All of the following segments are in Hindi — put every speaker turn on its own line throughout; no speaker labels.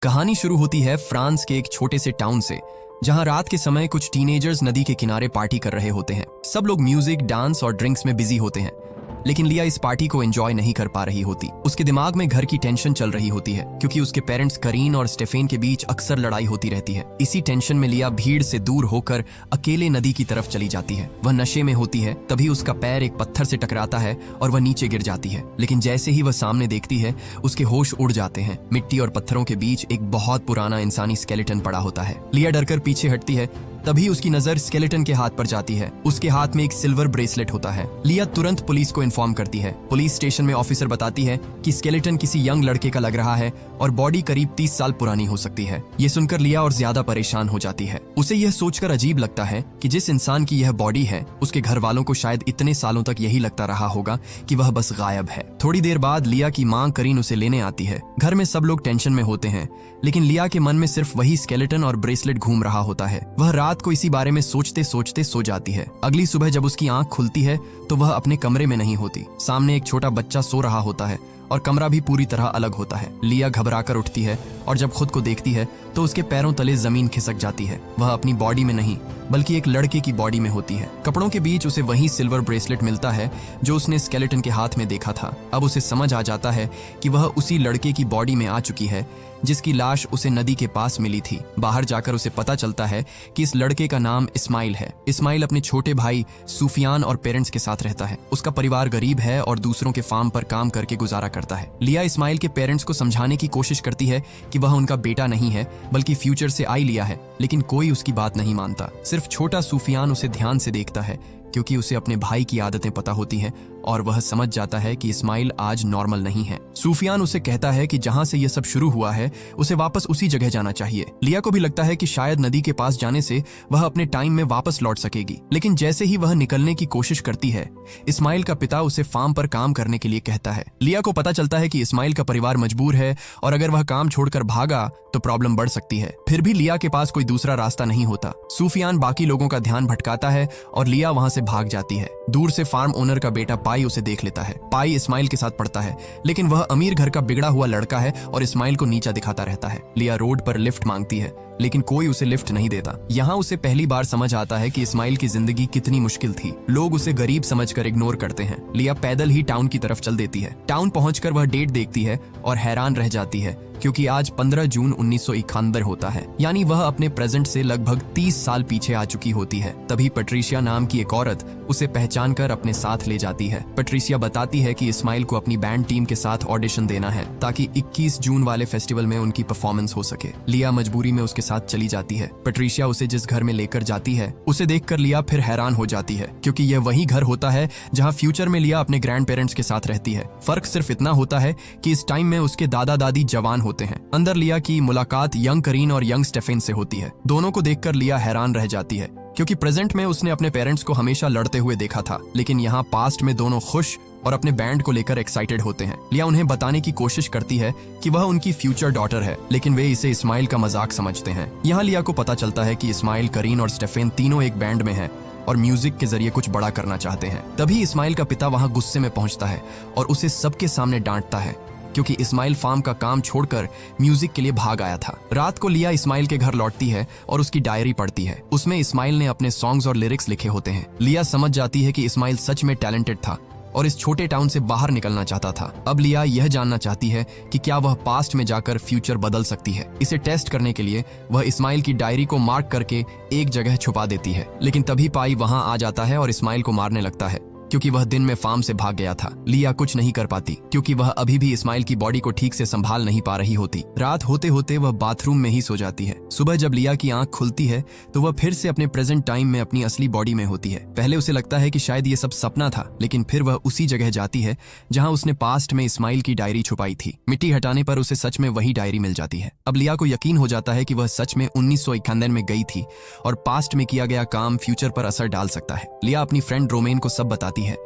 कहानी शुरू होती है फ्रांस के एक छोटे से टाउन से, जहां रात के समय कुछ टीनेजर्स नदी के किनारे पार्टी कर रहे होते हैं। सब लोग म्यूजिक, डांस और ड्रिंक्स में बिजी होते हैं, लेकिन लिया इस पार्टी को एंजॉय नहीं कर पा रही होती। उसके दिमाग में घर की टेंशन चल रही होती है, क्योंकि उसके पेरेंट्स करीन और स्टेफेन के बीच अक्सर लड़ाई होती रहती है। इसी टेंशन में लिया भीड़ से दूर होकर अकेले नदी की तरफ चली जाती है। वह नशे में होती है, तभी उसका पैर एक पत्थर से टकराता है और वह नीचे गिर जाती है। लेकिन जैसे ही वह सामने देखती है, उसके होश उड़ जाते हैं। मिट्टी और पत्थरों के बीच एक बहुत पुराना इंसानी स्केलेटन पड़ा होता है। लिया डरकर पीछे हटती है, तभी उसकी नजर स्केलेटन के हाथ पर जाती है। उसके हाथ में एक सिल्वर ब्रेसलेट होता है। लिया तुरंत पुलिस को इन्फॉर्म करती है। पुलिस स्टेशन में ऑफिसर बताती है कि स्केलेटन किसी यंग लड़के का लग रहा है और बॉडी करीब 30 साल पुरानी हो सकती है। ये सुनकर लिया और ज्यादा परेशान हो जाती है। उसे यह सोचकर अजीब लगता है कि जिस इंसान की यह बॉडी है, उसके घर वालों को शायद इतने सालों तक यही लगता रहा होगा कि वह बस गायब है। थोड़ी देर बाद लिया की मां करीन उसे लेने आती है। घर में सब लोग टेंशन में होते हैं, लेकिन लिया के मन में सिर्फ वही स्केलेटन और ब्रेसलेट घूम रहा होता है। वह रात को इसी बारे में सोचते सोचते सो जाती है। अगली सुबह जब उसकी आंख खुलती है तो वह अपने कमरे में नहीं होती। सामने एक छोटा बच्चा सो रहा होता है और कमरा भी पूरी तरह अलग होता है। लिया घबराकर उठती है और जब खुद को देखती है तो उसके पैरों तले जमीन खिसक जाती है। वह अपनी बॉडी में नहीं बल्कि एक लड़के की बॉडी में होती है। कपड़ों के बीच उसे वही सिल्वर ब्रेसलेट मिलता है जो उसने स्केलेटन के हाथ में देखा था। अब उसे समझ आ जाता है कि वह उसी लड़के की बॉडी में आ चुकी है जिसकी लाश उसे नदी के पास मिली थी। बाहर जाकर उसे पता चलता है कि इस लड़के का नाम इस्माइल है। इस्माइल अपने छोटे भाई सूफियान और पेरेंट्स के साथ रहता है। उसका परिवार गरीब है और दूसरों के फार्म पर काम करके गुजारा करता है। लिया इस्माइल के पेरेंट्स को समझाने की कोशिश करती है कि वह उनका बेटा नहीं है बल्कि फ्यूचर से आई लिया है, लेकिन कोई उसकी बात नहीं मानता। सिर्फ छोटा सूफियान उसे ध्यान से देखता है, क्योंकि उसे अपने भाई की आदतें पता होती हैं और वह समझ जाता है कि इस्माइल आज नॉर्मल नहीं है। सूफियान उसे कहता है कि जहां से यह सब शुरू हुआ है उसे वापस उसी जगह जाना चाहिए। लिया को भी लगता है कि शायद नदी के पास जाने से वह अपने टाइम में वापस लौट सकेगी, लेकिन जैसे ही वह निकलने की कोशिश करती है, इस्माइल का पिता उसे फार्म पर काम करने के लिए कहता है। लिया को पता चलता है कि इस्माइल का परिवार मजबूर है और अगर वह काम छोड़कर भागा तो प्रॉब्लम बढ़ सकती है। फिर भी लिया के पास कोई दूसरा रास्ता नहीं होता। सूफियान बाकी लोगों का ध्यान भटकाता है और लिया वहां से भाग जाती है। दूर से फार्म ओनर का बेटा पाई उसे देख लेता है। पाई इस्माइल के साथ पढ़ता है, लेकिन वह अमीर घर का बिगड़ा हुआ लड़का है और इस्माइल को नीचा दिखाता रहता है। लिया रोड पर लिफ्ट मांगती है, लेकिन कोई उसे लिफ्ट नहीं देता। यहाँ उसे पहली बार समझ आता है कि इस्माइल की जिंदगी कितनी मुश्किल थी। लोग उसे गरीब समझकर इग्नोर करते हैं। लिया पैदल ही टाउन की तरफ चल देती है। टाउन पहुंचकर वह डेट देखती है और हैरान रह जाती है, क्योंकि आज 15 जून 1991 होता है, यानी वह अपने प्रेजेंट से लगभग 30 साल पीछे आ चुकी होती है। तभी पेट्रिशिया नाम की एक औरत उसे पहचान कर अपने साथ ले जाती है। पेट्रिशिया बताती है कि इस्माइल को अपनी बैंड टीम के साथ ऑडिशन देना है ताकि 21 जून वाले फेस्टिवल में उनकी परफॉर्मेंस हो सके। लिया मजबूरी में उसके साथ चली जाती है। पेट्रिशिया उसे जिस घर में लेकर जाती है उसे देखकर लिया फिर हैरान हो जाती है, क्योंकि यह वही घर होता है जहां फ्यूचर में लिया अपने ग्रैंड पेरेंट्स के साथ रहती है। फर्क सिर्फ इतना होता है कि इस टाइम में उसके दादा दादी जवान होते हैं। अंदर लिया की मुलाकात यंग करीन और यंग स्टेफेन से होती है। दोनों को देखकर लिया हैरान रह जाती है, क्योंकि प्रेजेंट में उसने अपने पेरेंट्स को हमेशा लड़ते हुए देखा था, लेकिन यहाँ पास्ट में दोनों खुश और अपने बैंड को लेकर एक्साइटेड होते हैं। लिया उन्हें बताने की कोशिश करती है कि वह उनकी फ्यूचर डॉटर है, लेकिन वे इसे इस्माइल का मजाक समझते हैं। यहाँ लिया को पता चलता है कि इस्माइल, करीन और स्टेफेन तीनों एक बैंड में हैं और म्यूजिक के जरिए कुछ बड़ा करना चाहते हैं। तभी इस्माइल का पिता वहां गुस्से में पहुंचता है और उसे सबके सामने डांटता है, क्योंकि इस्माइल फार्म का काम छोड़कर म्यूजिक के लिए भाग आया था। रात को लिया इस्माइल के घर लौटती है और उसकी डायरी पढ़ती है। उसमें इस्माइल ने अपने सॉन्ग्स और लिरिक्स लिखे होते हैं। लिया समझ जाती है कि इस्माइल सच में टैलेंटेड था और इस छोटे टाउन से बाहर निकलना चाहता था। अब लिया यह जानना चाहती है कि क्या वह पास्ट में जाकर फ्यूचर बदल सकती है। इसे टेस्ट करने के लिए वह इस्माइल की डायरी को मार्क करके एक जगह छुपा देती है, लेकिन तभी पाई वहां आ जाता है और इस्माइल को मारने लगता है, क्योंकि वह दिन में फार्म से भाग गया था। लिया कुछ नहीं कर पाती, क्योंकि वह अभी भी इस्माइल की बॉडी को ठीक से संभाल नहीं पा रही होती। रात होते होते वह बाथरूम में ही सो जाती है। सुबह जब लिया की आंख खुलती है तो वह फिर से अपने प्रेजेंट टाइम में अपनी असली बॉडी में होती है। पहले उसे लगता है कि शायद ये सब सपना था, लेकिन फिर वह उसी जगह जाती है जहां उसने पास्ट में इस्माइल की डायरी छुपाई थी। मिट्टी हटाने पर उसे सच में वही डायरी मिल जाती है। अब लिया को यकीन हो जाता है कि वह सच में 1991 में गई थी और पास्ट में किया गया काम फ्यूचर पर असर डाल सकता है। लिया अपनी फ्रेंड रोमेन को सब बताती है,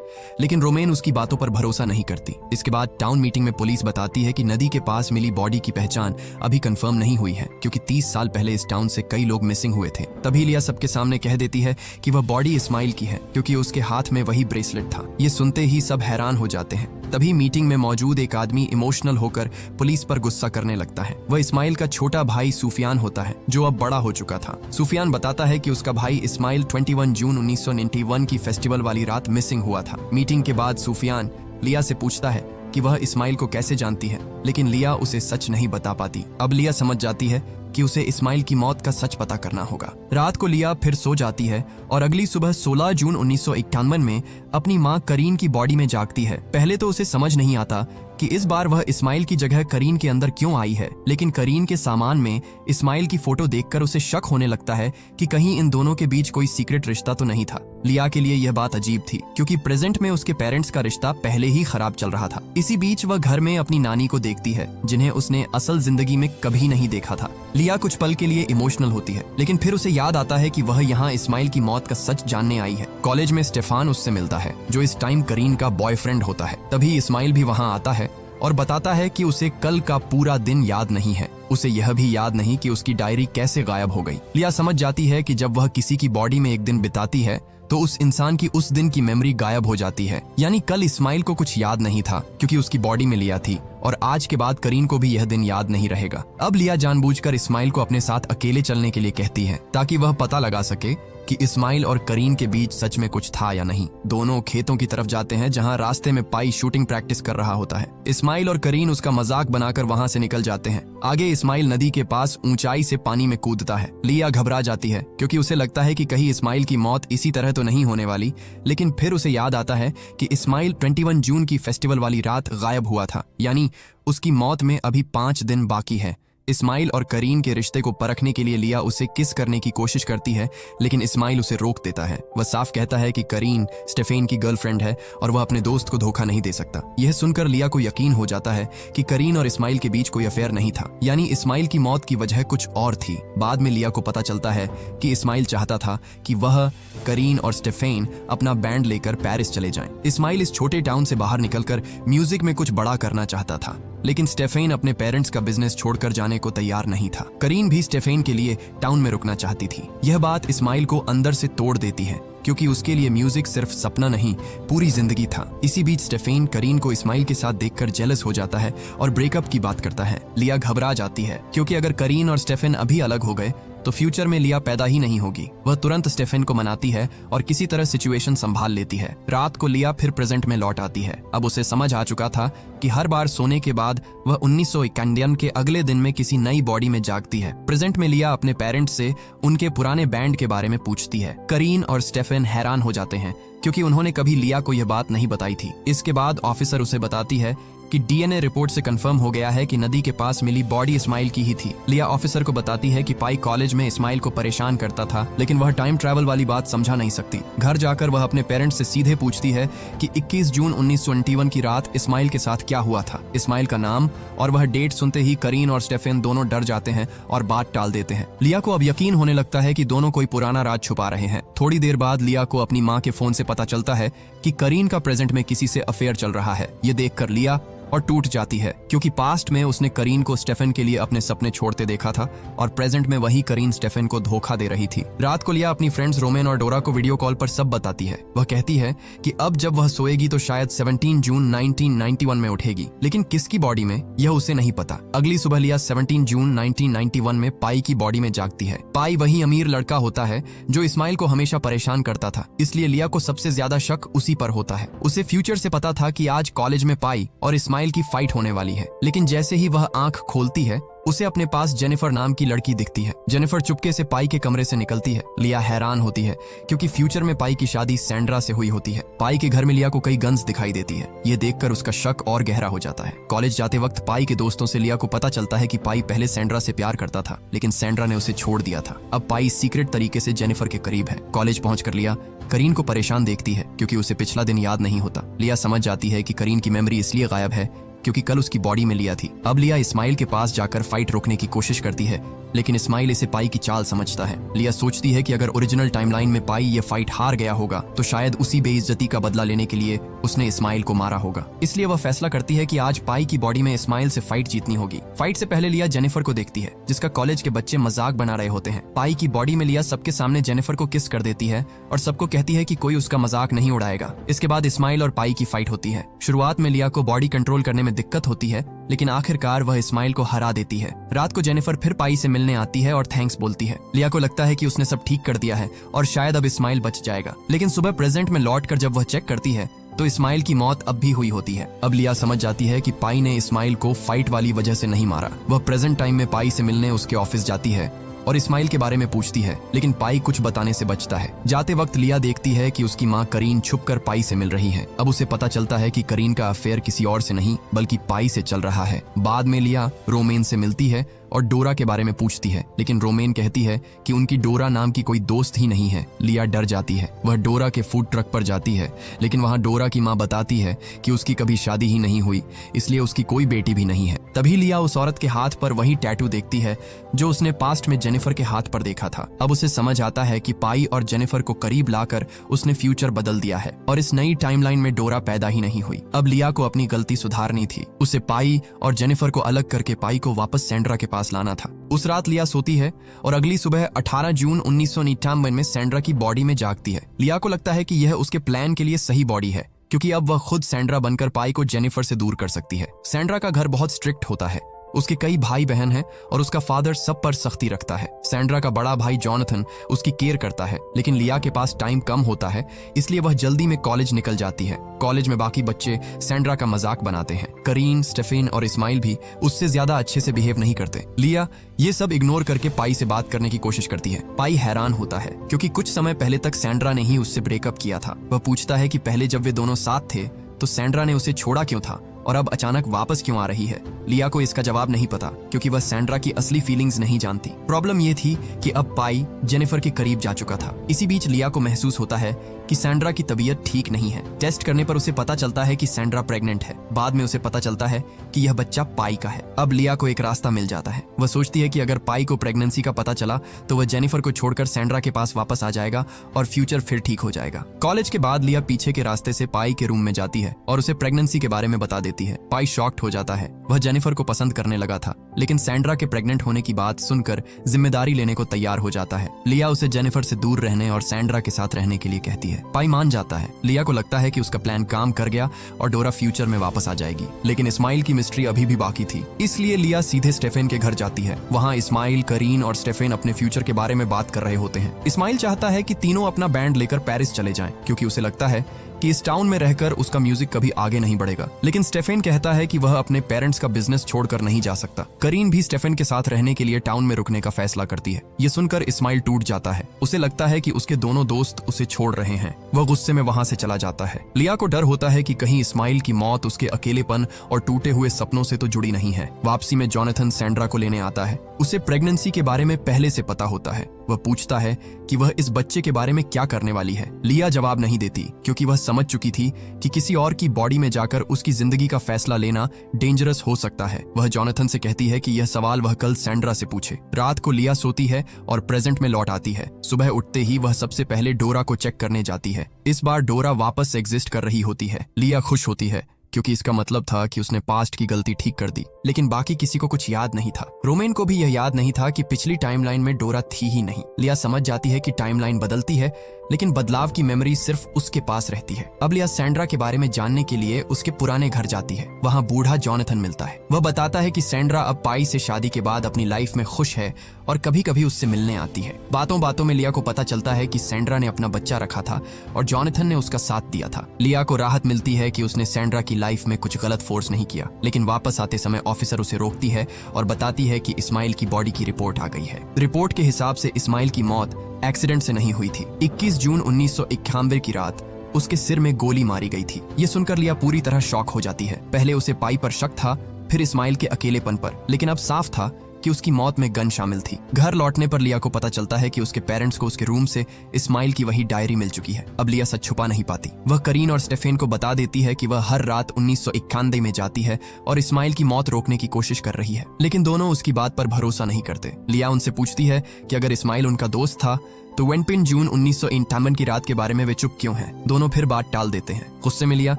लेकिन रोमेन उसकी बातों पर भरोसा नहीं करती। इसके बाद टाउन मीटिंग में पुलिस बताती है कि नदी के पास मिली बॉडी की पहचान अभी कंफर्म नहीं हुई है, क्योंकि 30 साल पहले इस टाउन से कई लोग मिसिंग हुए थे। तभी लिया सबके सामने कह देती है कि वह बॉडी इस्माइल की है, क्योंकि उसके हाथ में वही ब्रेसलेट था। ये सुनते ही सब हैरान हो जाते हैं। तभी मीटिंग में मौजूद एक आदमी इमोशनल होकर पुलिस पर गुस्सा करने लगता है। वह इस्माइल का छोटा भाई सूफियान होता है, जो अब बड़ा हो चुका था। सूफियान बताता है कि उसका भाई इस्माइल 21 जून 1991 की फेस्टिवल वाली रात मिसिंग हुआ था। मीटिंग के बाद सूफियान लिया से पूछता है कि वह इस्माइल को कैसे जानती है, लेकिन लिया उसे सच नहीं बता पाती। अब लिया समझ जाती है कि उसे इस्माइल की मौत का सच पता करना होगा। रात को लिया फिर सो जाती है और अगली सुबह 16 जून 1991 में अपनी मां करीन की बॉडी में जागती है। पहले तो उसे समझ नहीं आता कि इस बार वह इस्माइल की जगह करीन के अंदर क्यों आई है, लेकिन करीन के सामान में इस्माइल की फोटो देखकर उसे शक होने लगता है कि कहीं इन दोनों के बीच कोई सीक्रेट रिश्ता तो नहीं था। लिया के लिए यह बात अजीब थी, क्योंकि प्रेजेंट में उसके पेरेंट्स का रिश्ता पहले ही खराब चल रहा था। इसी बीच वह घर में अपनी नानी को देखती है, जिन्हें उसने असल जिंदगी में कभी नहीं देखा था। लिया कुछ पल के लिए इमोशनल होती है, लेकिन फिर उसे याद आता है कि वह यहाँ इस्माइल की मौत का सच जानने आई है। कॉलेज में स्टेफान उससे मिलता है, जो इस टाइम करीन का बॉयफ्रेंड होता है। तभी इस्माइल भी वहाँ आता है और बताता है कि उसे कल का पूरा दिन याद नहीं है। उसे यह भी याद नहीं कि उसकी डायरी कैसे गायब हो गई। लिया समझ जाती है कि जब वह किसी की बॉडी में एक दिन बिताती है तो उस इंसान की उस दिन की मेमोरी गायब हो जाती है। यानी कल इस्माइल को कुछ याद नहीं था, क्योंकि उसकी बॉडी में लिया थी, और आज के बाद करीन को भी यह दिन याद नहीं रहेगा। अब लिया जानबूझकर इस्माइल को अपने साथ अकेले चलने के लिए कहती है, ताकि वह पता लगा सके कि इस्माइल और करीन के बीच सच में कुछ था या नहीं। दोनों खेतों की तरफ जाते हैं, जहां रास्ते में पाई शूटिंग प्रैक्टिस कर रहा होता है। इस्माइल और करीन उसका मजाक बनाकर वहां से निकल जाते हैं। आगे इस्माइल नदी के पास ऊंचाई से पानी में कूदता है। लिया घबरा जाती है, क्योंकि उसे लगता है कि कहीं इस्माइल की मौत इसी तरह तो नहीं होने वाली। लेकिन फिर उसे याद आता है कि इस्माइल 21 जून की फेस्टिवल वाली रात गायब हुआ था, यानी उसकी मौत में अभी 5 दिन बाकी है। इस्माइल और करीन के रिश्ते को परखने के लिए लिया उसे किस करने की कोशिश करती है, लेकिन इस्माइल उसे रोक देता है। वह साफ कहता है कि करीन स्टेफेन की गर्लफ्रेंड है और वह अपने दोस्त को धोखा नहीं दे सकता। यह सुनकर लिया को यकीन हो जाता है कि करीन और इस्माइल के बीच कोई अफेयर नहीं था, यानी इस्माइल की मौत की वजह कुछ और थी। बाद में लिया को पता चलता है कि इस्माइल चाहता था कि वह, करीन और स्टेफेन अपना बैंड लेकर पेरिस चले जाएं। इस्माइल इस छोटे टाउन से बाहर निकलकर म्यूजिक में कुछ बड़ा करना चाहता था, लेकिन स्टेफेन अपने पेरेंट्स का बिजनेस छोड़कर जाने को तैयार नहीं था। करीन भी स्टेफेन के लिए टाउन में रुकना चाहती थी। यह बात इस्माइल को अंदर से तोड़ देती है, क्योंकि उसके लिए म्यूजिक सिर्फ सपना नहीं, पूरी जिंदगी था। इसी बीच स्टेफेन करीन को इस्माइल के साथ देखकर जेलस हो जाता है और ब्रेकअप की बात करता है। लिया घबरा जाती है, क्योंकि अगर करीन और स्टेफेन अभी अलग हो गए तो फ्यूचर में लिया पैदा ही नहीं होगी। वह तुरंत स्टेफेन को मनाती है और किसी तरह सिचुएशन संभाल लेती है। रात को लिया फिर प्रेजेंट में लौट आती है। अब उसे समझ आ चुका था कि हर बार सोने के बाद वह 1991 के अगले दिन में किसी नई बॉडी में जागती है। प्रेजेंट में लिया अपने पेरेंट्स से उनके पुराने बैंड के बारे में पूछती है। करीन और स्टेफेन हैरान हो जाते हैं, क्योंकि उन्होंने कभी लिया को यह बात नहीं बताई थी। इसके बाद ऑफिसर उसे बताती है कि डीएनए रिपोर्ट से कंफर्म हो गया है कि नदी के पास मिली बॉडी इस्माइल की ही थी। लिया ऑफिसर को बताती है कि पाई कॉलेज में इस्माइल को परेशान करता था, लेकिन वह टाइम ट्रैवल वाली बात समझा नहीं सकती। घर जाकर वह अपने पेरेंट्स से सीधे पूछती है कि 21 जून 1991 की रात इस्माइल के साथ क्या हुआ था। इस्माइल का नाम और वह डेट सुनते ही करीन और स्टेफेन दोनों डर जाते हैं और बात टाल देते हैं। लिया को अब यकीन होने लगता है कि दोनों कोई पुराना राज छुपा रहे हैं। थोड़ी देर बाद लिया को अपनी माँ के फोन से पता चलता है कि करीन का प्रेजेंट में किसी से अफेयर चल रहा है। ये देखकर लिया और टूट जाती है, क्योंकि पास्ट में उसने करीन को स्टेफेन के लिए अपने सपने छोड़ते देखा था और प्रेजेंट में वही करीन स्टेफेन को धोखा दे रही थी। रात को लिया अपनी फ्रेंड्स रोमेन और डोरा को वीडियो कॉल पर सब बताती है। वह कहती है कि अब जब वह सोएगी तो शायद 17 जून 1991 में उठेगी, लेकिन किसकी बॉडी में यह उसे नहीं पता। अगली सुबह लिया 17 जून 1991 में पाई की बॉडी में जागती है। पाई वही अमीर लड़का होता है जो इस्माइल को हमेशा परेशान करता था, इसलिए लिया को सबसे ज्यादा शक उसी पर होता है। उसे फ्यूचर से पता था कि आज कॉलेज में पाई और इस्माइल की फाइट होने वाली है, लेकिन जैसे ही वह आंख खोलती है उसे अपने पास जेनिफर नाम की लड़की दिखती है। जेनिफर चुपके से पाई के कमरे से निकलती है। लिया हैरान होती है, क्योंकि फ्यूचर में पाई की शादी सैंड्रा से हुई होती है। पाई के घर में लिया को कई गन्स दिखाई देती है। ये देखकर उसका शक और गहरा हो जाता है। कॉलेज जाते वक्त पाई के दोस्तों से लिया को पता चलता है कि पाई पहले सैंड्रा से प्यार करता था, लेकिन सैंड्रा ने उसे छोड़ दिया था। अब पाई सीक्रेट तरीके से जेनिफर के करीब है। कॉलेज पहुंचकर लिया करीन को परेशान देखती है, क्योंकि उसे पिछला दिन याद नहीं होता। लिया समझ जाती है कि करीन की मेमोरी इसलिए गायब है क्योंकि कल उसकी बॉडी में लिया थी। अब लिया इस्माइल के पास जाकर फाइट रोकने की कोशिश करती है, लेकिन इस्माइल इसे पाई की चाल समझता है। लिया सोचती है कि अगर ओरिजिनल टाइमलाइन में पाई ये फाइट हार गया होगा तो शायद उसी बेइज्जती का बदला लेने के लिए उसने इस्माइल को मारा होगा। इसलिए वह फैसला करती है कि आज पाई की बॉडी में इस्माइल से फाइट जीतनी होगी। फाइट से पहले लिया जेनिफर को देखती है, जिसका कॉलेज के बच्चे मजाक बना रहे होते हैं। पाई की बॉडी में लिया सबके सामने जेनिफर को किस कर देती है और सबको कहती है कि कोई उसका मजाक नहीं उड़ाएगा। इसके बाद इस्माइल और पाई की फाइट होती है। शुरुआत में लिया को बॉडी कंट्रोल करने में दिक्कत होती है, लेकिन आखिरकार वह इस्माइल को हरा देती है। रात को जेनिफर फिर पाई से मिलने आती है और थैंक्स बोलती है। लिया को लगता है कि उसने सब ठीक कर दिया है और शायद अब इस्माइल बच जाएगा, लेकिन सुबह प्रेजेंट में लौटकर जब वह चेक करती है तो इस्माइल की मौत अब भी हुई होती है। अब लिया समझ जाती है कि पाई ने इस्माइल को फाइट वाली वजह से नहीं मारा। वह प्रेजेंट टाइम में पाई से मिलने उसके ऑफिस जाती है और इस्माइल के बारे में पूछती है, लेकिन पाई कुछ बताने से बचता है। जाते वक्त लिया देखती है कि उसकी माँ करीन छुपकर पाई से मिल रही है। अब उसे पता चलता है कि करीन का अफेयर किसी और से नहीं बल्कि पाई से चल रहा है। बाद में लिया रोमेन से मिलती है और डोरा के बारे में पूछती है, लेकिन रोमेन कहती है कि उनकी डोरा नाम की कोई दोस्त ही नहीं है। लिया डर जाती है। वह डोरा के फूड ट्रक पर जाती है, लेकिन वहां डोरा की माँ बताती है कि उसकी कभी शादी ही नहीं हुई, इसलिए उसकी कोई बेटी भी नहीं है। तभी लिया उस औरत के हाथ पर वही टैटू देखती है जो उसने पास्ट में जेनिफर के हाथ पर देखा था। अब उसे समझ आता है कि पाई और जेनिफर को करीब लाकर उसने फ्यूचर बदल दिया है और इस नई टाइमलाइन में डोरा पैदा ही नहीं हुई। अब लिया को अपनी गलती सुधारनी थी। उसे पाई और जेनिफर को अलग करके पाई को वापस सैंड्रा के पास लाना था। उस रात लिया सोती है और अगली सुबह 18 जून 1999 में सैंड्रा की बॉडी में जागती है। लिया को लगता है कि यह उसके प्लान के लिए सही बॉडी है, क्योंकि अब वह खुद सैंड्रा बनकर पाई को जेनिफर से दूर कर सकती है। सैंड्रा का घर बहुत स्ट्रिक्ट होता है। उसके कई भाई बहन हैं और उसका फादर सब पर सख्ती रखता है। सैंड्रा का बड़ा भाई जॉनथन उसकी केयर करता है, लेकिन लिया के पास टाइम कम होता है, इसलिए वह जल्दी में कॉलेज निकल जाती है। कॉलेज में बाकी बच्चे सैंड्रा का मजाक बनाते हैं। करीन, स्टेफेन और इस्माइल भी उससे ज्यादा अच्छे से बिहेव नहीं करते। लिया ये सब इग्नोर करके पाई से बात करने की कोशिश करती है। पाई हैरान होता है, क्योंकि कुछ समय पहले तक सैंड्रा ने ही उससे ब्रेकअप किया था। वह पूछता है कि पहले जब वे दोनों साथ थे तो सैंड्रा ने उसे छोड़ा क्यों था और अब अचानक वापस क्यों आ रही है। लिया को इसका जवाब नहीं पता, क्योंकि वह सैंड्रा की असली फीलिंग्स नहीं जानती। प्रॉब्लम यह थी कि अब पाई जेनिफर के करीब जा चुका था। इसी बीच लिया को महसूस होता है कि सैंड्रा की तबीयत ठीक नहीं है। टेस्ट करने पर उसे पता चलता है कि सैंड्रा प्रेग्नेंट है। बाद में उसे पता चलता है कि यह बच्चा पाई का है। अब लिया को एक रास्ता मिल जाता है। वह सोचती है कि अगर पाई को प्रेगनेंसी का पता चला तो वह जेनिफर को छोड़कर सैंड्रा के पास वापस आ जाएगा और फ्यूचर फिर ठीक हो जाएगा। कॉलेज के बाद लिया पीछे के रास्ते से पाई के रूम में जाती है और उसे प्रेगनेंसी के बारे में बता देती है। पाई शॉक्ड हो जाता है। वह जेनिफर को पसंद करने लगा था, लेकिन सैंड्रा के प्रेग्नेंट होने की बात सुनकर जिम्मेदारी लेने को तैयार हो जाता है। लिया उसे जेनिफर से दूर रहने और सैंड्रा के साथ रहने के लिए कहती है। पाई मान जाता है। लिया को लगता है कि उसका प्लान काम कर गया और डोरा फ्यूचर में वापस आ जाएगी, लेकिन इस्माइल की मिस्ट्री अभी भी बाकी थी। इसलिए लिया सीधे स्टेफेन के घर जाती है। वहाँ इस्माइल, करीन और स्टेफेन अपने फ्यूचर के बारे में बात कर रहे होते हैं। इस्माइल चाहता है कि तीनों अपना बैंड लेकर पेरिस चले जाएं, क्योंकि उसे लगता है कि इस टाउन में रहकर उसका म्यूजिक कभी आगे नहीं बढ़ेगा। लेकिन स्टेफेन कहता है कि वह अपने पेरेंट्स का बिजनेस छोड़कर नहीं जा सकता। करीन भी स्टेफेन के साथ रहने के लिए टाउन में रुकने का फैसला करती है। ये सुनकर इस्माइल टूट जाता है। उसे लगता है कि उसके दोनों दोस्त उसे छोड़ रहे हैं। वह गुस्से में वहां से चला जाता है। लिया को डर होता है कि कहीं इस्माइल की मौत उसके अकेलेपन और टूटे हुए सपनों से तो जुड़ी नहीं है। वापसी में जॉनथन सैंड्रा को लेने आता है। उसे प्रेगनेंसी के बारे में पहले से पता होता है। वह पूछता है कि वह इस बच्चे के बारे में क्या करने वाली है। लिया जवाब नहीं देती, क्योंकि वह समझ चुकी थी कि किसी और की बॉडी में जाकर उसकी जिंदगी का फैसला लेना डेंजरस हो सकता है। वह जॉनथन से कहती है कि यह सवाल वह कल सैंड्रा से पूछे। रात को लिया सोती है और प्रेजेंट में लौट आती है। सुबह उठते ही वह सबसे पहले डोरा को चेक करने जाती है। इस बार डोरा वापस एग्जिस्ट कर रही होती है। लिया खुश होती है, क्योंकि इसका मतलब था कि उसने पास्ट की गलती ठीक कर दी। लेकिन बाकी किसी को कुछ याद नहीं था। रोमेन को भी यह याद नहीं था कि पिछली टाइमलाइन में डोरा थी ही नहीं। लिया समझ जाती है कि टाइमलाइन बदलती है, लेकिन बदलाव की मेमोरी सिर्फ उसके पास रहती है। अब लिया सैंड्रा के बारे में जानने के लिए उसके पुराने घर जाती है। वहाँ बूढ़ा जॉनथन मिलता है। वह बताता है कि सैंड्रा अब पाई से शादी के बाद अपनी लाइफ में खुश है और कभी कभी उससे मिलने आती है। बातों बातों में लिया को पता चलता है कि सैंड्रा ने अपना बच्चा रखा था और जॉनथन ने उसका साथ दिया था। लिया को राहत मिलती है कि उसने सैंड्रा की लाइफ में कुछ गलत फोर्स नहीं किया। लेकिन वापस आते समय ऑफिसर उसे रोकती है और बताती है कि इस्माइल की बॉडी की रिपोर्ट आ गई है। रिपोर्ट के हिसाब से इस्माइल की मौत एक्सीडेंट से नहीं हुई थी। 21 जून 1991 की रात उसके सिर में गोली मारी गई थी। ये सुनकर लिया पूरी तरह शॉक हो जाती है। पहले उसे पाई पर शक था, फिर इस्माइल के अकेलेपन पर, लेकिन अब साफ था कि उसकी मौत में गन शामिल थी। घर लौटने पर लिया को पता चलता है कि उसके पेरेंट्स को उसके रूम से इस्माइल की वही डायरी मिल चुकी है। अब लिया सच छुपा नहीं पाती। वह करीन और स्टेफेन को बता देती है कि वह हर रात 1991 में जाती है और इस्माइल की मौत रोकने की कोशिश कर रही है, लेकिन दोनों उसकी बात पर भरोसा नहीं करते। लिया उनसे पूछती है कि अगर इस्माइल उनका दोस्त था तो वेनपिन जून 1951 की रात के बारे में वे चुप क्यों हैं? दोनों फिर बात टाल देते हैं। गुस्से में लिया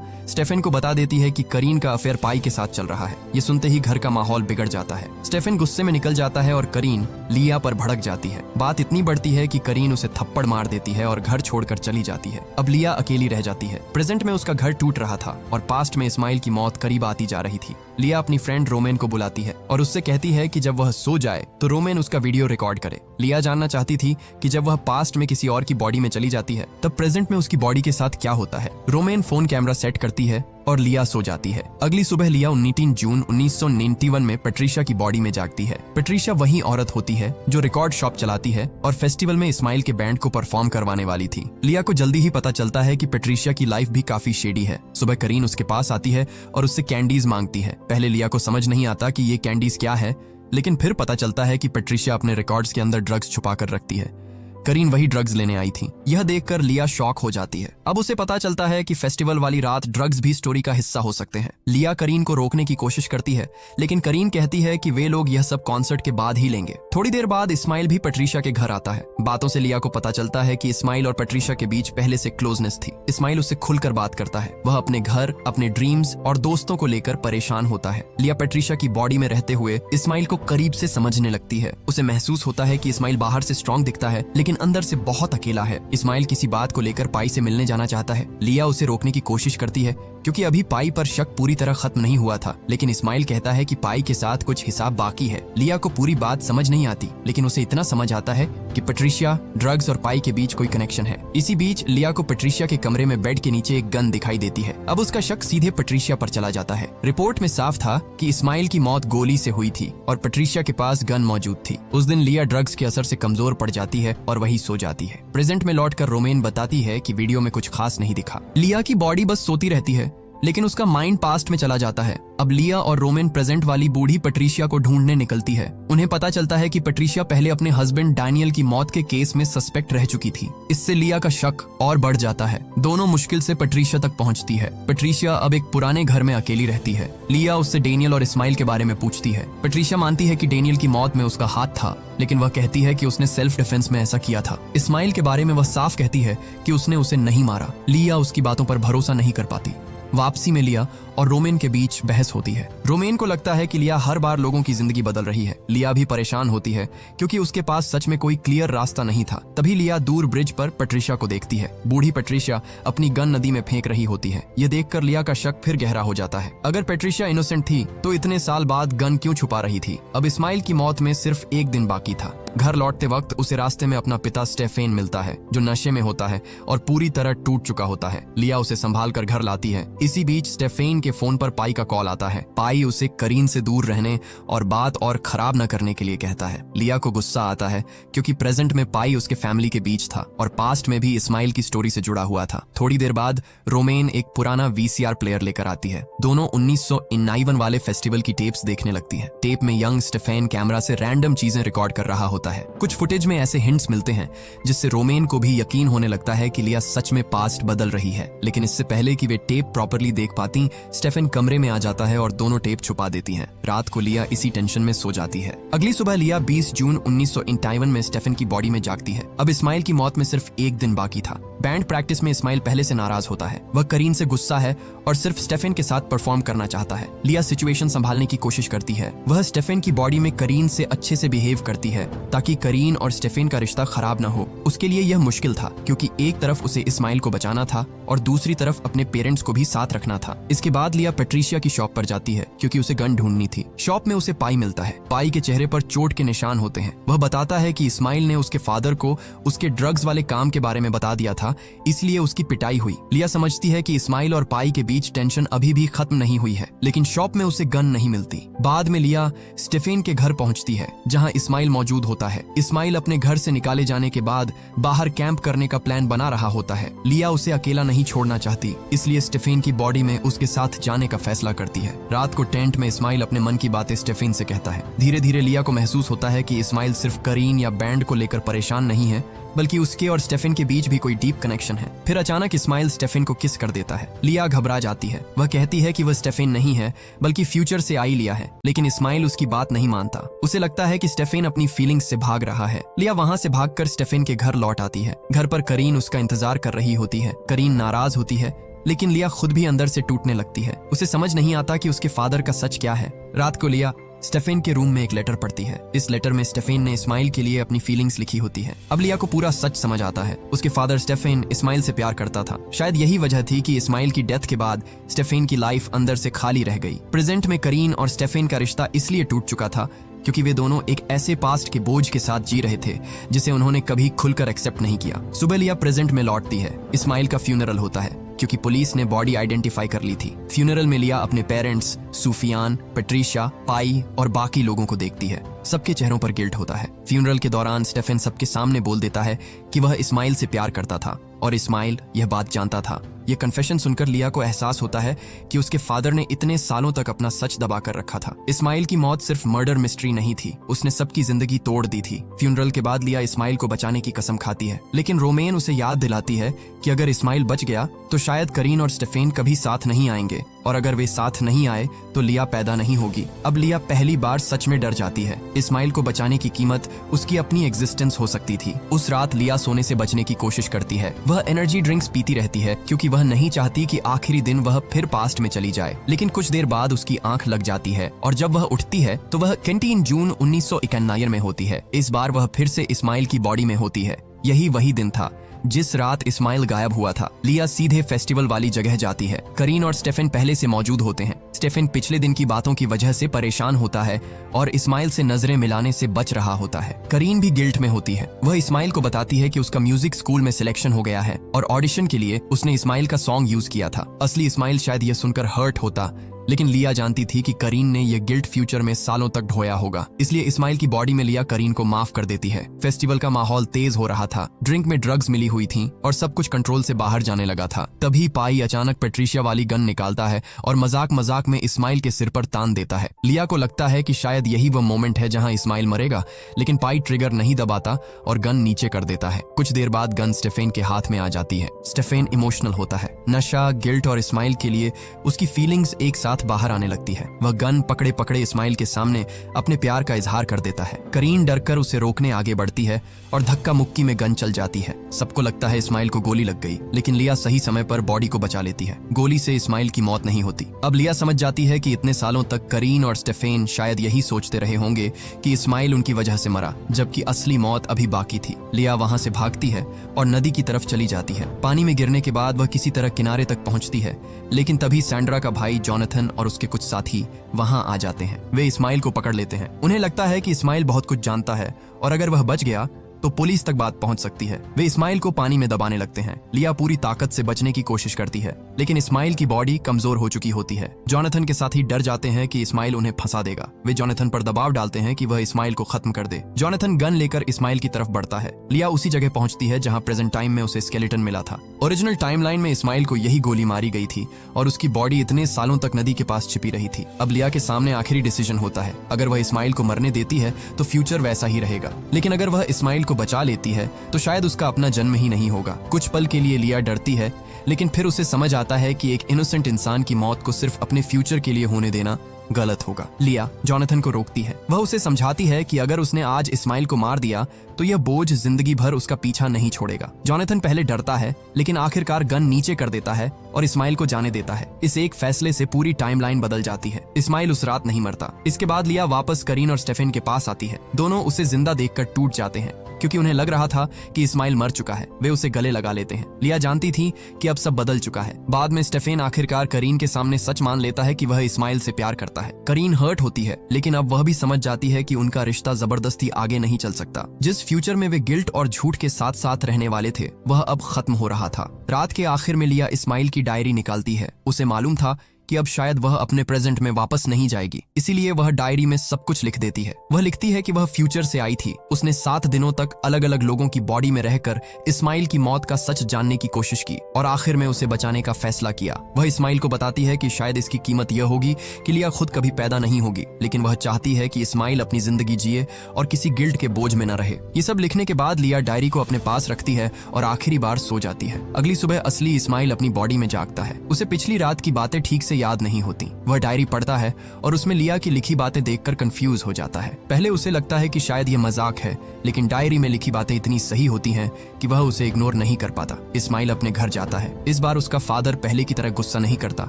स्टेफेन को बता देती है कि करीन का अफेयर पाई के साथ चल रहा है। ये सुनते ही घर का माहौल बिगड़ जाता है। स्टेफेन गुस्से में निकल जाता है और करीन लिया पर भड़क जाती है। बात इतनी बढ़ती है कि करीन उसे थप्पड़ मार देती है और घर छोड़कर चली जाती है। अब लिया अकेली रह जाती है। प्रेजेंट में उसका घर टूट रहा था और पास्ट में इस्माइल की मौत करीब आती जा रही थी। लिया अपनी फ्रेंड रोमेन को बुलाती है और उससे कहती है कि जब वह सो जाए तो रोमेन उसका वीडियो रिकॉर्ड करे। लिया जानना चाहती थी कि जब वह पास्ट में किसी और की बॉडी में चली जाती है तब प्रेजेंट में उसकी बॉडी के साथ क्या होता है। रोमेन फोन कैमरा सेट करती है और लिया सो जाती है। अगली सुबह लिया 19 जून 1991 में पेट्रिशा की बॉडी में जागती है। पेट्रिशा वही औरत होती है जो रिकॉर्ड शॉप चलाती है और फेस्टिवल में इस्माइल के बैंड को परफॉर्म करवाने वाली थी। लिया को जल्दी ही पता चलता है कि पेट्रिशा की लाइफ भी काफी शेडी है। सुबह करीन उसके पास आती है और उससे कैंडीज मांगती है। पहले लिया को समझ नहीं आता कि ये कैंडीज क्या है, लेकिन फिर पता चलता है कि पेट्रिशा अपने रिकॉर्ड्स के अंदर ड्रग्स छुपा कर रखती है। करीन वही ड्रग्स लेने आई थी। यह देखकर लिया शॉक हो जाती है। अब उसे पता चलता है कि फेस्टिवल वाली रात ड्रग्स भी स्टोरी का हिस्सा हो सकते हैं। लिया करीन को रोकने की कोशिश करती है, लेकिन करीन कहती है कि वे लोग यह सब कॉन्सर्ट के बाद ही लेंगे। थोड़ी देर बाद इस्माइल भी पेट्रिशा के घर आता है। बातों से लिया को पता चलता है कि इस्माइल और पेट्रिशा के बीच पहले से क्लोजनेस थी। इस्माइल उससे खुलकर बात करता है। वह अपने घर, अपने ड्रीम्स और दोस्तों को लेकर परेशान होता है। लिया पेट्रिशा की बॉडी में रहते हुए इस्माइल को करीब से समझने लगती है। उसे महसूस होता है कि इस्माइल बाहर से स्ट्रॉन्ग दिखता है, लेकिन अंदर से बहुत अकेला है। इस्माइल किसी बात को लेकर पाई से मिलने जाना चाहता है। लिया उसे रोकने की कोशिश करती है क्योंकि अभी पाई पर शक पूरी तरह खत्म नहीं हुआ था, लेकिन इस्माइल कहता है कि पाई के साथ कुछ हिसाब बाकी है। लिया को पूरी बात समझ नहीं आती, लेकिन उसे इतना समझ आता है कि पेट्रिशा, ड्रग्स और पाई के बीच कोई कनेक्शन है। इसी बीच लिया को पेट्रिशा के कमरे में बेड के नीचे एक गन दिखाई देती है। अब उसका शक सीधे पेट्रिशा पर चला जाता है। रिपोर्ट में साफ था कि इस्माइल की मौत गोली से हुई थी और पेट्रिशा के पास गन मौजूद थी। उस दिन लिया ड्रग्स के असर से कमजोर पड़ जाती है और वही सो जाती है। प्रेजेंट में लौटकर रोमेन बताती है कि वीडियो में कुछ खास नहीं दिखा। लिया की बॉडी बस सोती रहती है, लेकिन उसका माइंड पास्ट में चला जाता है। अब लिया और रोमेन प्रेजेंट वाली बूढ़ी पेट्रिशा को ढूंढने निकलती है। उन्हें पता चलता है कि पेट्रिशा पहले अपने हस्बैंड डैनियल की मौत के केस में सस्पेक्ट रह चुकी थी। इससे लिया का शक और बढ़ जाता है। दोनों मुश्किल से पेट्रिशा तक पहुंचती है। पेट्रिशा अब एक पुराने घर में अकेली रहती है। लिया उससे डेनियल और इस्माइल के बारे में पूछती है। पेट्रिशा मानती है कि डेनियल की मौत में उसका हाथ था, लेकिन वह कहती है कि उसने सेल्फ डिफेंस में ऐसा किया था। इस्माइल के बारे में वह साफ कहती है कि उसने उसे नहीं मारा। लिया उसकी बातों पर भरोसा नहीं कर पाती। वापसी में लिया और रोमेन के बीच बहस होती है। रोमेन को लगता है कि लिया हर बार लोगों की जिंदगी बदल रही है। लिया भी परेशान होती है क्योंकि उसके पास सच में कोई क्लियर रास्ता नहीं था। तभी लिया दूर ब्रिज पर पेट्रिशा को देखती है। बूढ़ी पेट्रिशा अपनी गन नदी में फेंक रही होती है। यह देखकर लिया का शक फिर गहरा हो जाता है। अगर पेट्रिशा इनोसेंट थी तो इतने साल बाद गन क्यों छुपा रही थी? अब इस्माइल की मौत में सिर्फ एक दिन बाकी था। घर लौटते वक्त उसे रास्ते में अपना पिता स्टेफेन मिलता है, जो नशे में होता है और पूरी तरह टूट चुका होता है। लिया उसे संभाल कर घर लाती है। इसी बीच स्टेफेन के फोन पर पाई का कॉल आता है। पाई उसे करीन से दूर रहने और बात और खराब न करने के लिए कहता है। लिया को गुस्सा आता है क्योंकि प्रेजेंट में पाई उसके फैमिली के बीच था और पास्ट में भी इस्माइल की स्टोरी से जुड़ा हुआ था। थोड़ी देर बाद रोमेन एक पुराना VCR प्लेयर लेकर आती है। दोनों 1991 वाले फेस्टिवल की टेप्स देखने लगती है। टेप में यंग स्टेफेन कैमरा से रैंडम चीजें रिकॉर्ड कर रहा होता है। कुछ फुटेज में ऐसे हिंट्स मिलते हैं जिससे रोमेन को भी यकीन होने लगता है कि लिया सच में पास्ट बदल रही है। लेकिन इससे पहले कि वे टेप प्रॉपरली देख पाती, स्टेफेन कमरे में आ जाता है और दोनों टेप छुपा देती हैं। रात को लिया इसी टेंशन में सो जाती है। अगली सुबह लिया 20 जून 1951 में स्टेफेन की बॉडी में जागती है। अब इस्माइल की मौत में सिर्फ एक दिन बाकी था। बैंड प्रैक्टिस में इस्माइल पहले से नाराज होता है। वह करीन से गुस्सा है और सिर्फ स्टेफेन के साथ परफॉर्म करना चाहता है। लिया सिचुएशन संभालने की कोशिश करती है। वह स्टेफेन की बॉडी में करीन से अच्छे से बिहेव करती है ताकि करीन और स्टेफेन का रिश्ता खराब ना हो। उसके लिए यह मुश्किल था क्योंकि एक तरफ उसे इस्माइल को बचाना था और दूसरी तरफ अपने पेरेंट्स को भी साथ रखना था। इसके बाद लिया पेट्रिशिया की शॉप पर जाती है क्योंकि उसे गन ढूंढनी थी। शॉप में उसे पाई मिलता है। पाई के चेहरे पर चोट के निशान होते हैं। वह बताता है कि इस्माइल ने उसके फादर को उसके ड्रग्स वाले काम के बारे में बता दिया था, इसलिए उसकी पिटाई हुई। लिया समझती है कि इस्माइल और पाई के बीच टेंशन अभी भी खत्म नहीं हुई है, लेकिन शॉप में उसे गन नहीं मिलती। बाद में लिया स्टेफेन के घर पहुंचती है जहां इस्माइल मौजूद होता है। इस्माइल अपने घर से निकाले जाने के बाद बाहर कैंप करने का प्लान बना रहा होता है। लिया उसे अकेला नहीं छोड़ना चाहती, इसलिए स्टेफेन की की बॉडी में उसके साथ जाने का फैसला करती है। रात को टेंट में इस्माइल अपने मन की बातें स्टेफिन से कहता है। धीरे धीरे लिया को महसूस होता है कि इस्माइल सिर्फ करीन या बैंड को लेकर परेशान नहीं है, बल्कि उसके और स्टेफिन के बीच भी कोई डीप कनेक्शन है। फिर अचानक इस्माइल स्टेफिन को किस कर देता है। लिया घबरा जाती है। वह कहती है कि वह स्टेफिन नहीं है, बल्कि फ्यूचर से आई लिया है, लेकिन इस्माइल उसकी बात नहीं मानता। उसे लगता है कि स्टेफिन अपनी फीलिंग्स से भाग रहा है। लिया वहां से भागकर स्टेफिन के घर लौट आती है। घर पर करीन उसका इंतजार कर रही होती है। करीन नाराज होती है, लेकिन लिया खुद भी अंदर से टूटने लगती है। उसे समझ नहीं आता कि उसके फादर का सच क्या है। रात को लिया स्टेफिन के रूम में एक लेटर पढ़ती है। इस लेटर में स्टेफिन ने इस्माइल के लिए अपनी फीलिंग्स लिखी होती है। अब लिया को पूरा सच समझ आता है। उसके फादर स्टेफिन इस्माइल से प्यार करता था। शायद यही वजह थी कि इस्माइल की डेथ के बाद स्टेफिन की लाइफ अंदर से खाली रह गई। प्रेजेंट में करीन और स्टेफिन का रिश्ता इसलिए टूट चुका था क्योंकि वे दोनों एक ऐसे पास्ट के बोझ के साथ जी रहे थे जिसे उन्होंने कभी खुलकर एक्सेप्ट नहीं किया। सुबह लिया प्रेजेंट में लौटती है। इस्माइल का फ्यूनरल होता है क्योंकि पुलिस ने बॉडी आइडेंटिफाई कर ली थी। फ्यूनरल में लिया अपने पेरेंट्स, सूफियान, पेट्रिशिया, पाई और बाकी लोगों को देखती है। सबके चेहरों पर गिल्ट होता है। फ्यूनरल के दौरान स्टेफिन सबके सामने बोल देता है कि वह इस्माइल से प्यार करता था और इस्माइल यह बात जानता था। यह कन्फेशन सुनकर लिया को एहसास होता है कि उसके फादर ने इतने सालों तक अपना सच दबा कर रखा था। इस्माइल की मौत सिर्फ मर्डर मिस्ट्री नहीं थी, उसने सबकी जिंदगी तोड़ दी थी। फ्यूनरल के बाद लिया इस्माइल को बचाने की कसम खाती है, लेकिन रोमेन उसे याद दिलाती है कि अगर इस्माइल बच गया तो शायद करीन और स्टेफिन कभी साथ नहीं आएंगे, और अगर वे साथ नहीं आए तो लिया पैदा नहीं होगी। अब लिया पहली बार सच में डर जाती है। इस्माइल को बचाने की कीमत उसकी अपनी एग्जिस्टेंस हो सकती थी। उस रात लिया सोने से बचने की कोशिश करती है। वह एनर्जी ड्रिंक्स पीती रहती है क्योंकि वह नहीं चाहती कि आखिरी दिन वह फिर पास्ट में चली जाए। लेकिन कुछ देर बाद उसकी आंख लग जाती है और जब वह उठती है तो वह 20 जून 1991 में होती है। इस बार वह फिर से इस्माइल की बॉडी में होती है। यही वही दिन था जिस रात इस्माइल गायब हुआ था। लिया सीधे फेस्टिवल वाली जगह जाती है। करीन और स्टेफिन पहले से मौजूद होते हैं। स्टेफिन पिछले दिन की बातों की वजह से परेशान होता है और इस्माइल से नजरें मिलाने से बच रहा होता है। करीन भी गिल्ट में होती है। वह इस्माइल को बताती है कि उसका म्यूजिक स्कूल में सिलेक्शन हो गया है और ऑडिशन के लिए उसने इस्माइल का सॉन्ग यूज किया था। असली इस्माइल शायद यह सुनकर हर्ट होता, लेकिन लिया जानती थी कि करीन ने यह गिल्ट फ्यूचर में सालों तक ढोया होगा। इसलिए इस्माइल की बॉडी में लिया करीन को माफ कर देती है। फेस्टिवल का माहौल तेज हो रहा था। ड्रिंक में ड्रग्स मिली हुई थी और सब कुछ कंट्रोल से बाहर जाने लगा था। तभी पाई अचानक पेट्रिशिया वाली गन निकालता है और मजाक मजाक में इस्माइल के सिर पर तान देता है। लिया को लगता है कि शायद यही वो मोमेंट है जहां इस्माइल मरेगा, लेकिन पाई ट्रिगर नहीं दबाता और गन नीचे कर देता है। कुछ देर बाद गन स्टेफिन के हाथ में आ जाती है। स्टेफिन इमोशनल होता है। नशा, गिल्ट और इस्माइल के लिए उसकी फीलिंग्स एक साथ बाहर आने लगती है। वह गन पकड़े पकड़े इस्माइल के सामने अपने प्यार का इजहार कर देता है। करीन डरकर उसे रोकने आगे बढ़ती है और धक्का मुक्की में गन चल जाती है। सबको लगता है इस्माइल को गोली लग गई, लेकिन लिया सही समय पर बॉडी को बचा लेती है। गोली से इस्माइल की मौत नहीं होती। अब लिया समझ जाती है कि इतने सालों तक करीन और स्टेफिन शायद यही सोचते रहे होंगे कि इस्माइल उनकी वजह से मरा, जबकि असली मौत अभी बाकी थी। लिया वहां से भागती है और नदी की तरफ चली जाती है। पानी में गिरने के बाद वह किसी तरह किनारे तक पहुंचती है, लेकिन तभी सैंड्रा का भाई जॉनथन और उसके कुछ साथी वहां आ जाते हैं। वे इस्माइल को पकड़ लेते हैं। उन्हें लगता है कि इस्माइल बहुत कुछ जानता है और अगर वह बच गया तो पुलिस तक बात पहुंच सकती है। वे इस्माइल को पानी में दबाने लगते हैं। लिया पूरी ताकत से बचने की कोशिश करती है, लेकिन इस्माइल की बॉडी कमजोर हो चुकी होती है। जॉनथन के साथी डर जाते हैं कि इस्माइल उन्हें फंसा देगा। वे जॉनथन पर दबाव डालते हैं कि वह इस्माइल को खत्म कर दे। जॉनथन गन लेकर इस्माइल की तरफ बढ़ता है। लिया उसी जगह पहुंचती है जहां प्रेजेंट टाइम में उसे स्केलेटन मिला था। ओरिजिनल टाइमलाइन में इस्माइल को यही गोली मारी गई थी और उसकी बॉडी इतने सालों तक नदी के पास छिपी रही थी। अब लिया के सामने आखिरी डिसीजन होता है। अगर वह इस्माइल को मरने देती है तो फ्यूचर वैसा ही रहेगा, लेकिन अगर वह इस्माइल को बचा लेती है तो शायद उसका अपना जन्म ही नहीं होगा। कुछ पल के लिए लिया डरती है, लेकिन फिर उसे समझ आता है कि एक इनोसेंट इंसान की मौत को सिर्फ अपने फ्यूचर के लिए होने देना गलत होगा। लिया जॉनथन को रोकती है। वह उसे समझाती है कि अगर उसने आज इस्माइल को मार दिया तो यह बोझ जिंदगी भर उसका पीछा नहीं छोड़ेगा। जॉनथन पहले डरता है, लेकिन आखिरकार गन नीचे कर देता है और इस्माइल को जाने देता है। इस एक फैसले से पूरी टाइमलाइन बदल जाती है। इस्माइल उस रात नहीं मरता। इसके बाद लिया वापस करीन और स्टेफिन के पास आती है। दोनों उसे जिंदा देखकर टूट जाते हैं क्योंकि उन्हें लग रहा था कि इस्माइल मर चुका है। वे उसे गले लगा लेते हैं। लिया जानती थी कि अब सब बदल चुका है। बाद में स्टेफिन आखिरकार करीन के सामने सच मान लेता है कि वह इस्माइल से प्यार करता है। करीन हर्ट होती है, लेकिन अब वह भी समझ जाती है कि उनका रिश्ता जबरदस्ती आगे नहीं चल सकता। जिस फ्यूचर में वे गिल्ट और झूठ के साथ साथ रहने वाले थे वह अब खत्म हो रहा था। रात के आखिर में लिया इस्माइल की डायरी निकालती है। उसे मालूम था कि अब शायद वह अपने प्रेजेंट में वापस नहीं जाएगी। इसीलिए वह डायरी में सब कुछ लिख देती है। वह लिखती है कि वह फ्यूचर से आई थी। उसने 7 दिनों तक अलग अलग लोगों की बॉडी में रहकर इस्माइल की मौत का सच जानने की कोशिश की और आखिर में उसे बचाने का फैसला किया। वह इस्माइल को बताती है कि शायद इसकी कीमत यह होगी कि लिया खुद कभी पैदा नहीं होगी, लेकिन वह चाहती है कि इस्माइल अपनी जिंदगी जिए और किसी गिल्ट के बोझ में न रहे। ये सब लिखने के बाद लिया डायरी को अपने पास रखती है और आखिरी बार सो जाती है। अगली सुबह असली इस्माइल अपनी बॉडी में जागता है। उसे पिछली रात की बातें ठीक से याद नहीं होती। वह डायरी पढ़ता है और उसमें लिया की लिखी बातें देखकर कंफ्यूज हो जाता है। पहले उसे लगता है कि शायद ये मजाक है, लेकिन डायरी में लिखी बातें इतनी सही होती हैं कि वह उसे इग्नोर नहीं कर पाता। इस्माइल अपने घर जाता है। इस बार उसका फादर पहले की तरह गुस्सा नहीं करता,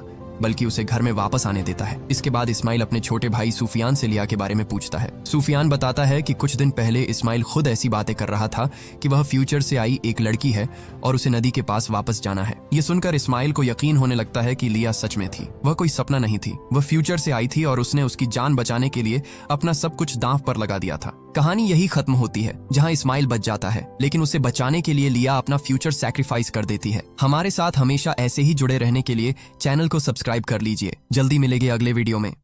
बल्कि उसे घर में वापस आने देता है। इसके बाद इस्माइल अपने छोटे भाई सूफियान से लिया के बारे में पूछता है। सूफियान बताता है कि कुछ दिन पहले इस्माइल खुद ऐसी बातें कर रहा था कि वह फ्यूचर से आई एक लड़की है और उसे नदी के पास वापस जाना है। ये सुनकर इस्माइल को यकीन होने लगता है कि लिया सच में थी। वह कोई सपना नहीं थी, वह फ्यूचर से आई थी और उसने उसकी जान बचाने के लिए अपना सब कुछ दांव पर लगा दिया था। कहानी यही खत्म होती है, जहां इस्माइल बच जाता है, लेकिन उसे बचाने के लिए लिया अपना फ्यूचर सैक्रिफाइस कर देती है। हमारे साथ हमेशा ऐसे ही जुड़े रहने के लिए चैनल को सब्सक्राइब कर लीजिए। जल्दी मिलेंगे अगले वीडियो में।